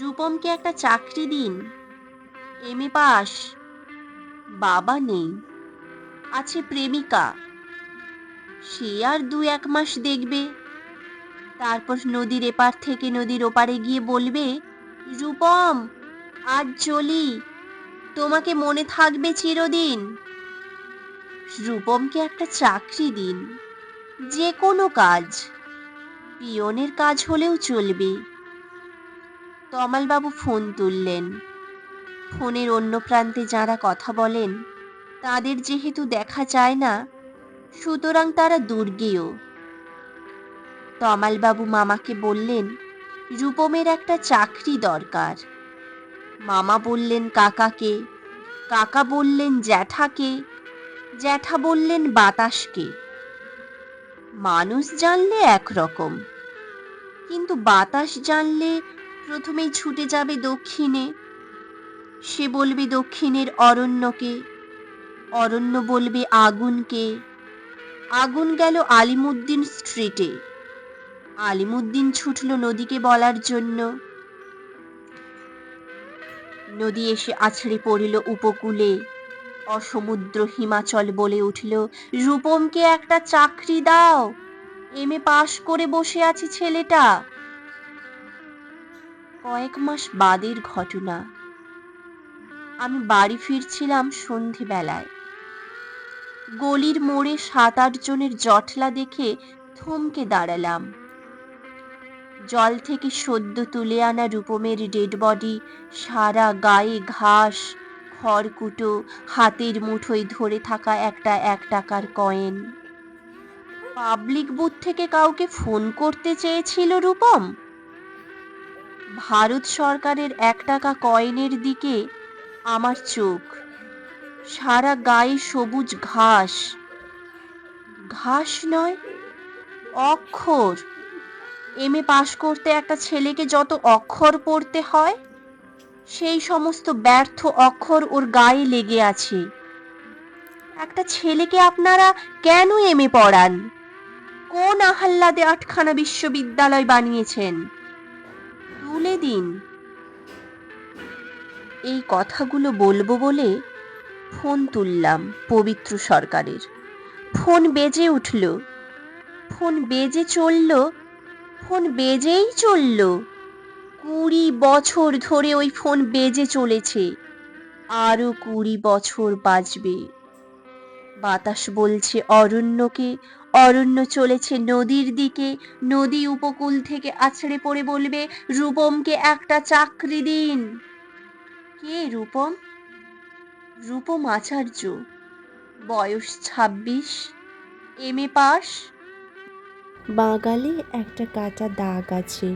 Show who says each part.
Speaker 1: রূপমকে একটা চাকরি দিন। MA pass. বাবা নেই, আছে প্রেমিকা। সে আর 2-1 মাস দেখবে। তারপর নদীর এপার থেকে নদীর ওপারে গিয়ে বলবে, রূপম, আজ চলি, তোমাকে মনে থাকবে চিরদিন। রূপমকে একটা চাকরি দিন, যে কোনো কাজ, পিয়নের কাজ হলেও চলবে। তমালবাবু ফোন তুললেন। ফোনের অন্য প্রান্তে যারা কথা বলেন তাদের যেহেতু দেখা যায় না, সুতরাং তারা দুর্গেয়। তমালবাবু মামাকে বললেন, রূপমের একটা চাকরি দরকার। মামা বললেন কাকাকে, কাকা বললেন জ্যাঠাকে, জ্যাঠা বললেন বাতাসকে। মানুষ জানলে একরকম, কিন্তু বাতাস জানলে প্রথমেই ছুটে যাবে দক্ষিণে। সে বলবে দক্ষিণের অরণ্যকে, অরণ্য বলবে আগুনকে, আগুন গেল আলিমুদ্দিন স্ট্রিটে, আলিমুদ্দিন ছুটল নদীকে বলার জন্য। নদী এসে আছড়ে পড়িল উপকূলে। অসমুদ্র হিমাচল বলে উঠল, রূপমকে একটা চাকরি দাও, এমএ পাশ করে বসে আছে ছেলেটা। কয়েক মাস বাদের ঘটনা। আমি বাড়ি ফিরছিলাম সন্ধেবেলায়। গলির মোড়ে 7-8 জনের জটলা দেখে থমকে দাঁড়ালাম। জল থেকে সদ্য তুলে আনা রূপমের ডেড বডি, সারা গায়ে ঘাস, খড়কুটো, হাতের মুঠোয় ধরে থাকা একটা 1 টাকার কয়েন। পাবলিক বুথ থেকে কাউকে ফোন করতে চেয়েছিল রূপম। ভারত সরকারের 1 টাকা কয়েনের দিকে আমার চোখ। সারা গায়ে সবুজ ঘাস, ঘাস নয়, অক্ষর। এমএ পাশ করতে একটা ছেলেকে যত অক্ষর পড়তে হয়, সেই সমস্ত ব্যর্থ অক্ষর ওর গায়ে লেগে আছে। একটা ছেলেকে আপনারা কেন এমএ পড়ান? কোন আহ্লাদে 8খানা বিশ্ববিদ্যালয় বানিয়েছেন? তুলে দিন। এই কথাগুলো বলবো বলে ফোন তুললাম পবিত্র সরকারের। ফোন বেজে উঠল, ফোন বেজে চলল, ফোন বেজেই চলল। 20 বছর ধরে ওই ফোন বেজে চলেছে, আরো 20 বছর বাজবে। বাতাস বলছে অরণ্যকে, অরণ্য চলেছে নদীর দিকে, নদী উপকূল থেকে আছড়ে পড়ে বলবে, রূপমকে একটা চাকরি দিন। কে রূপম? রূপম আচার্য, বয়স 26, এমএ পাস।
Speaker 2: বাঁ গালে একটা কাটা দাগ আছে।